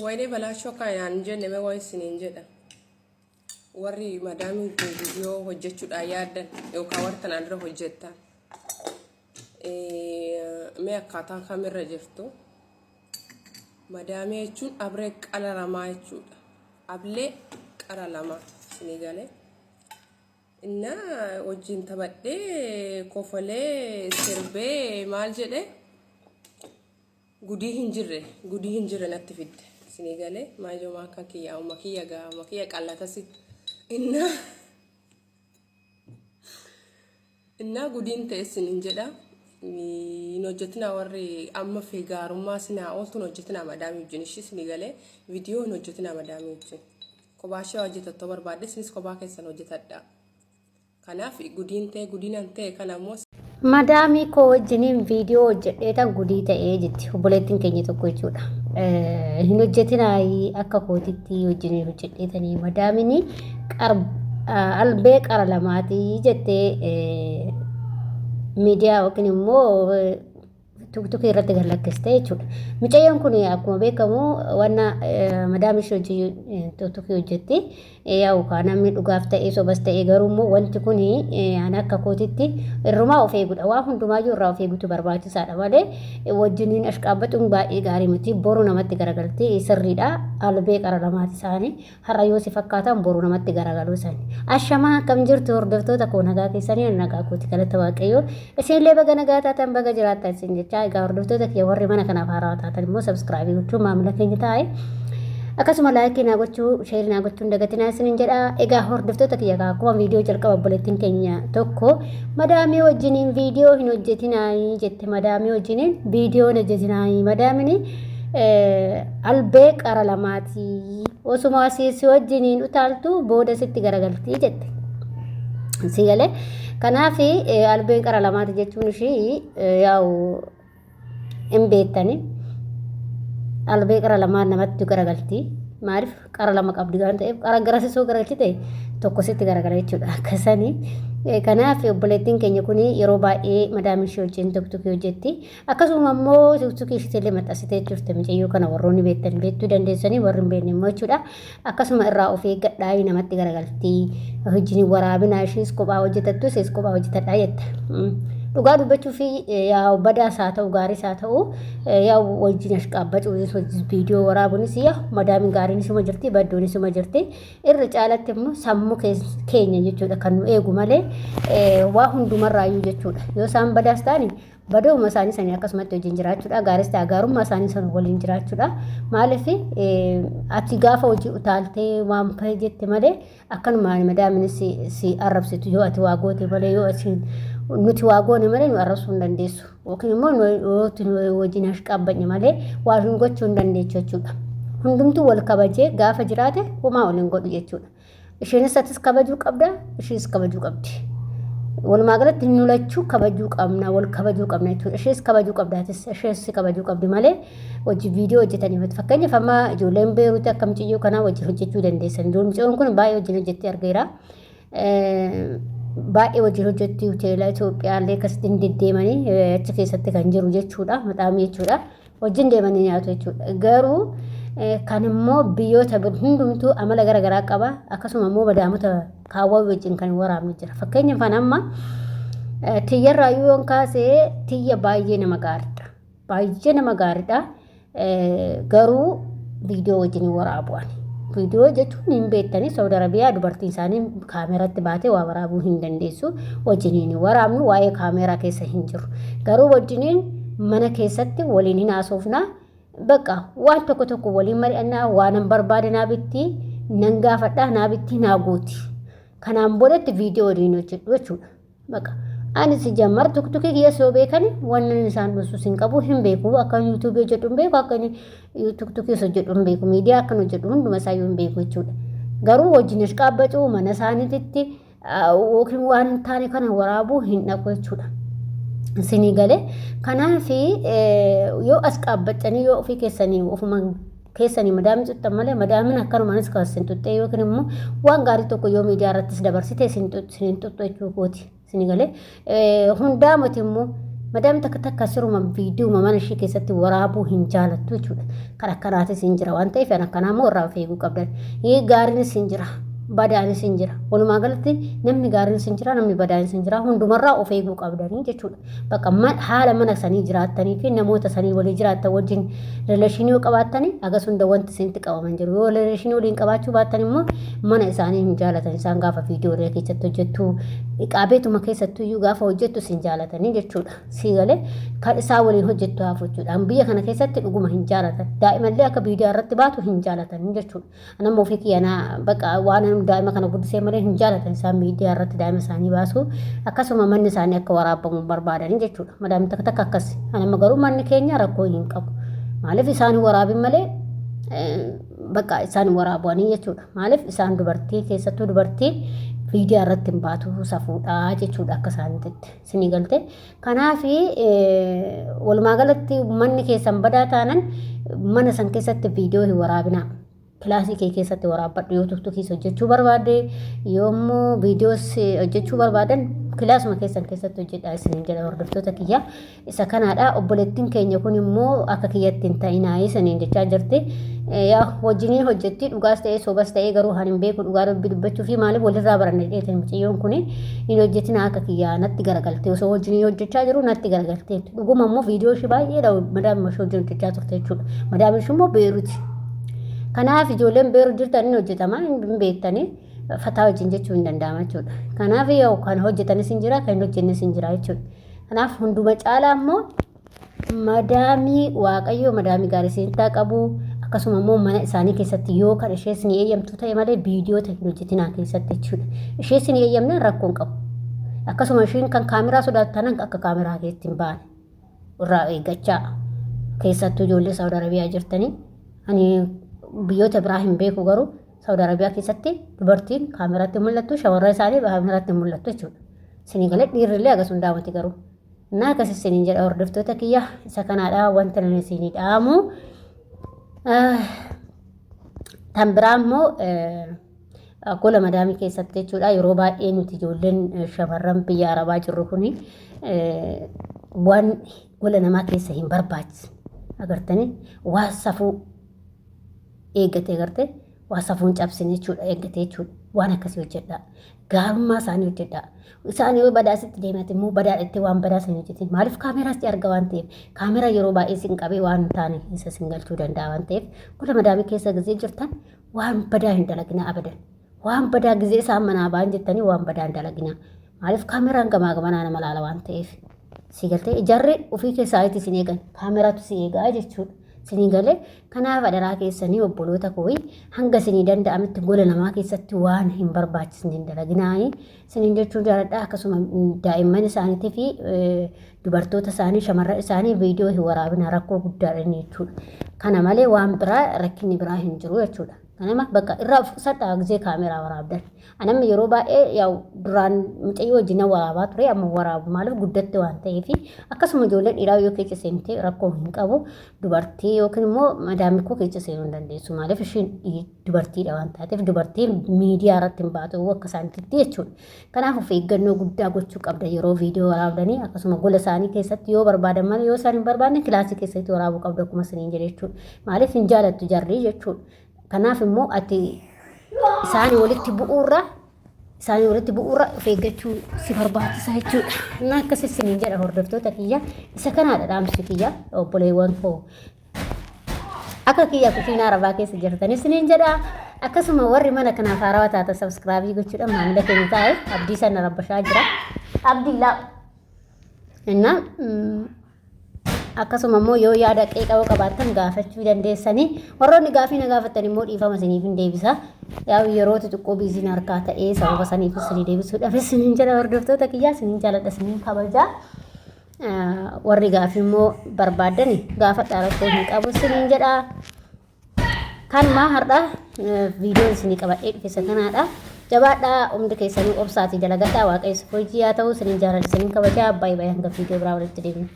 Wayne balaashoo kaayaan jenne mee wayin siniin jedha. Warri madaamiin kun viidiyoo hojjechuudhaan yaaddan yookaan warri tanaan dura hojjettan. Mee akkaataa kamirra jirtu? Madaamii jechuun abree qala lamaa jechuudha. Ablee qara lamaa sinii galee. Inna wajjin taphadhee kofolee sirbee maal jedhee gudii hin jirre natti fidde. Sinii galee maayiloo maakkan kiyyaa makiyya qallatasi. Inna gudiin ta'e siniin jedha. Hin hojjetina warri amma fi gaarummaa sinaa ooltuun hojjetina madaamii wajjin ishii sinii galee viidiyoo hin hojjetina madaamii wajjin. Kophaa ishee hojjetattoo barbaadde sinis kophaa keessan hojjetadha. Kanaaf gudiin ta'e gudiinan ta'e kanammoo madaamii koo wajjiniin viidiyoo hojjedheetan gudii ta'ee jetti obboleettiin keenya tokko jechuudha. Hin hojjetinaayi akka kootitti wajjiniin hojjedheetanii madaamini albee qara lamaatii jettee miidiyaa yookiin immoo tuktukii irratti gallakkiste jechuudha. Mucayyoon kun akkuma beekamu wanna madaamii ishee hojii tuktukii hojjetti. Yaa'u kaan namni dhugaaf ta'ee sobas ta'ee garuu immoo wanti kun ana akka kootitti irrumaa of eegudha. Waa hundumaayyuu irraa of eegutu barbaachisaadha malee wajjiniin ashqaabbatuun baay'ee gaarii miti. Boru namatti garagalti sirriidha. Albee qara lamaati isaanii har'a yoo si fakkaatan boru namatti garagaluu isaanii. Ashamaa akkam jirtu hordoftoota koo nagaa keessanii nagaa kooti galata waaqayyoo. Isinillee baga nagaa taatan baga jiraattan isin jecha egaa hordoftoota kiyya warri mana kanaaf haaraa taatan immoo sabskraabii gochuun maamila keenya taa'e. Akkasuma laayikii naa gochuu sheerii naa gochuun dagatinaa isiniin jedha. Egaa hordoftoota kiyya akkuma viidiyoo jalqaba obboleettiin keenya tokko madaamii wajjiniin viidiyoo hin hojjetinaayi jette. Madaamii wajjiniin viidiyoo hin hojjetinaayi. Madaamini albee qara lamaati. Osuma asiisi wajjiniin utaaltu booda sitti garagaltii jette. Si galee kanaaf albeen qara lamaati jechuun ishii yaa'u hin beektani. Albee qara lamaan namatti garagalti. Maaliif qara lama qabdi waan ta'eef qara garasisoo garagalchi ta'e tokko sitti garagala jechuudha. Akkasanii kanaaf obboleettiin keenya kun yeroo baay'ee madaamii ishee wajjin tuktukii hojjetti. Akkasuma immoo tuktukii ishee maxxansitee jirti mucayyoo kana warroonni beektuu dandeessanii warri hin beekne immoo jechuudha. Akkasuma irraa of eeggadhaa namatti garagalti. Wajjin waraabinaa ishees kophaa hojjetattu ishees kophaa hojjetadhaa jetta. Dhugaa dubbachuu fi yaa badaas haa ta'u gaariis haa ta'u yaa wajjin ashqaabbachuu viidiyoo waraabuunis yaa madaamiin gaariin isuma jirti baddoon isuma jirti irra caalatti immoo sammuu keenya jechuudha kan nu eegu malee waa hundumarraayyuu jechuudha. Yoo isaan badaas ta'ani badooma isaanii sanii akkasumatti wajjin jiraachuudha gaariis ta'a gaarummaa isaanii sana waliin jiraachuudha. Maaliif ati gaafa hojii utaaltee waan fa'i jette malee akkanumaan madaamiin si arrabsitu yoo ati waa goote malee yoo ati nuti waa goone malee nu arrabsuu hin dandeessu. Yookiin immoo nu wajjin ashqaabbanye malee waa hin gochuu hin dandeechu jechuudha. Hundumtuu wal kabajee gaafa jiraate homaa waliin godhu jechuudha. Isheenis atis kabajuu qabda, ishees kabajuu qabdi. Walumaa galatti nu lachuu kabajuu qabna, wal kabajuu qabna jechuudha. Ishees kabajuu qabdaatis, ishees kabajuu qabdi malee hojii viidiyoo hojjetanii fakkeenyaaf amma ijoolleen beeruuti akka mucayyoo kanaa wajjin hojjechuu dandeessan. Mucayyoon kun baay'ee wajjin hojjettee argeera. Baay'ee wajjin hojjetti hoteela Itoophiyaallee akkasitti deddeemanii achi keessatti kan jiru jechuudha. Madaamii jechuudha. Wajjin deemanii nyaatu jechuudha. Garuu kan immoo biyyoota hundumtuu amala garaagaraa qaba. Akkasuma immoo madaamota kaawwaa wajjin kan waraabni jira. Fakkeenyaaf amma tiyyarraa yoo kaasee tiyya baay'ee nama gaariidha. Baay'ee nama gaariidha. Garuu viidiyoo wajjin waraabu'ani. Viidiyoo jechuun hin beektanii Saudi Arabiyaa dubartiin isaanii kaameratti baatee waa waraabuu hin dandeessu. Wajjiniin waraabnu waa'ee kaameraa keessa hin jiru. Garuu wajjiniin mana keessatti waliin hin haasofna. Bakka waan tokko tokko waliin mari'annaa waan hin barbaade naa bitti nan gaafadhaa naa bitti naa gooti. Kanaan boodatti viidiyoo waliin hojjedhu jechuudha. Bakka ani si jammar tuktukii kiyya yoo beekani waan isaan dhusus hin qabu hin beeku akka yuutuubii hojjedhu hin beeku akka tuktukii hojjedhu hin beeku miidiyaa akka hojjedhu hunduma isaa hin beeku jechuudha. Garuu wajjin ashqaabbachuu mana isaaniitti yookiin waan hin taane kana waraabuu hin dhaqu jechuudha. Sinii galee kanaaf yoo ashqaabbachanii yoo ofii keessanii ofuma keessanii madaamii tuttan malee madaamiin akkanumaanis kan isin tuttee yookiin immoo waan gaarii tokko yoo miidiyaa irrattis dabarsite isin tuttu jechuu kooti. Sinii galee hundaa miti immoo madam takka siruma video mana shi keessatti waraabuu hin jaalattu jechuudha kan akkanaatis hin jira waan ta'eef kana ammoo irraa feeguu qabdan gaariinis hin jira badaanis hin jira walumaa galatti namni gaariinis hin jira namni badaanis hin jira hundumarraa of eeguu qabdanii jechuudha bakka haala mana sanii jiraattanii fi namoota sanii walii jiraattan wajjin relashinii qabaatanii agas hunda wanti isinitti qabaman jiru yoo relashinii waliin qabaachuu baattan immoo mana isaanii hin jaalatan isaan gaafa viidiyoolee keessatti hojjettu qaabeetuma keessattuu iyyuu gaafa hojjettu sin jaalatanii jechuudha siigalee kan isaa waliin hojjettu hafu jechuudha biyya kana keessatti dhuguma hin jaalatan daa'imallee akka viidiyoo irratti baatu hin jaalatanii jechuudha anammoo ofii kiyyanaa bakka waan daa'ima kana guddisee malee hin jaalatan isaan viidiyoo irratti daa'ima isaanii baasu akkasuma manni isaanii akka waraabamu barbaadanii jechuudha madaamni takka akkas anamma garuu manni keenya rakkoo hin qabu maaliif isaan waraabin malee bakka isaan waraabuanii jechuudha maaliif isaan dubartii keessattuu dubartii viidiyoo irratti hin baatu safuudha jechuudha akka isaanitti sinii galte kanaaf walumaa galatti manni keessan badaa taanan mana san keessatti viidiyoo hin waraabinaa kilaasii kee keessatti waraabadhu yoo tiktookis hojjechuu barbaadde yoommoo viidiyoos hojjechuu barbaadan kilaasuma keessatti hojjedhaa isiniin jedha hordoftoota kiyya isa kanaadha obboleettiin keenya kun immoo akka kiyyatti hin ta'inaa isiniin jechaa jirti yaa wajjiniin hojjetti dhugaas ta'ee sobas ta'ee garuu haan hin beeku dhugaa dubbii dubbachuu fi maaliif walirraa baranne dheetan mucayyoon kun hin hojjetina akka kiyyaa natti garagalte osoo wajjiniin hojjechaa jiru natti garagalte dhuguma immoo viidiyoo ishii baay'eedha madaamni ishee wajjin hojjechaa turte jechuudha madaamni ishee immoo beeruuti kanaaf ijoolleen beeru jirtan hojjetamaa hin beektanii fataa wajjin jechuu hin danda'ama jechuudha kanaaf yoo kan hojjetanis hin jira kan hojjennes hin jira jechuudha kanaaf hunduma caalaa immoo madaamii waaqayyoo madaamii gaarii seentaa qabu akkasuma immoo mana isaanii keessatti yoo kan ishees ni eeyyamtu ta'e malee viidiyoo hin hojjetinaa keessatti jechuudha ishees ni eeyyamne rakkoon qabu akkasuma isheen kan kaameraa sodaatanan akka kaameraa keessatti hin baane irraa eeggachaa keessattuu ijoollee Saawud Arabiyaa jirtanii ani biyyoota biraa hin beeku garuu Saawud Arabiyaa keessatti dubartiin kaameraatti mul'attu shawarra isaanii kaameraatti mul'attu jechuudha sinii galee dhiirrillee akkasuma daawwati garuu naa akkasii siniin jedha hordoftoota kiyya isa kanaadha wanta nani sinii dhaamu tan biraa immoo gola madaamii keessatti jechuudha yeroo baay'ee nuti ijoolleen shamarran biyya arabaa jirru kuni waan gola namaa keessa hin barbaachisu agartanii waan safuu eeggate garte waa safuun cabsine jechuudha eeggate jechuudha waan akkasii hojjedha gaarummaa isaanii hojjedha isaan yoo badaasitti deemate immoo badaadhattee waan badaa isaanii hojjetin maaliif kaameraatti arga waan ta'eef kaameraa yeroo baay'ee sin qabee waan taane keessa sin galchuu danda'a waan ta'eef gola madaamii keessa gizee jirtan waan badaa hin dalagina abadan waan badaa gizee isaan manaa ba'an jettanii waan badaa hin dalagina maaliif kaameraan gamaa gamanaa nama laala waan ta'eef si galtee ijaarree ofii keessaatii sin eegan kaameraatu si eegaa jechuudha sinii galee kanaaf adaraa keessanii obboloota kooyi hanga sinii danda'ametti gola namaa keessatti waan hin barbaachisne hin dalaginaayi siniin jechuun jaaladha akkasuma daa'imman isaaniitii fi dubartoota isaanii shamarran isaanii viidiyoo hin waraabina rakkoo guddaadha jechuudha kana malee waan biraa rakkinni biraa hin jiru jechuudha kanama bakka irraa uffataa gizee kaameraa waraabdan anamni yeroo baay'ee yaw duraan mucayyoo wajjin waraabaa ture amma waraabu maaliif guddatte waan ta'eef akkasuma ijoollee dhiiraa yoo keessa seente rakkoo hin qabu dubartii yookiin immoo madaamii koo keessa seenuu hin dandeessu maaliif ishiin dubartiidha waan taateef dubartiin miidiyaa irratti hin baatu akka isaanitti jechuudha kanaaf of eeggannoo guddaa gochuu qabda yeroo viidiyoo waraabdanii akkasuma gola isaanii keessatti yoo barbaadan malee yoo isaan hin barbaanne kilaasii keessatti waraabuu qabda akkuma isiniin jedhe jechuudha maaliif hin jaalattu jarrii jechuudha kanaaf immoo ati isaanii walitti bu'uurra of eeggachuu si barbaachisa jechuudha. Naa akkasii isiniin jedha hordoftoota kiyya isa kanaadha dhaamsi kiyya obboleewwan koo akka kiyya kufiina arabaa keessa jirtan isiniin jedha akkasuma warri mana kanaaf haarawaa taata sabskraabii gochuudhaan maamila keenya taa'e abdii sana rabbashaa jira abdii laa innaa akkasuma immoo yoo yaada qeeqaa qabaattan gaafachuu dandeessanii warroonni gaafii na gaafatan immoo dhiifama isiniif hin deebisa yaa yeroo xiqqoo biiziin harkaa ta'ee sababa saniif isinii deebisuudhaaf isiniin jedha hordoftoota kiyyaa isiniin jaaladha isiniin kabajaa warri gaafii immoo barbaadan gaafadhaa rakkoo hin qabu isiniin jedha kanuma har'a viidiyoo isinii qabadhee dhufeessa kanaadha jabaadhaa humna keessanii obsaatii dalagadhaa waaqayyo hojii haa ta'u isiniin jaaladha isiniin kabajaa baay'ee hanga viidiyoo biraa walitti deebina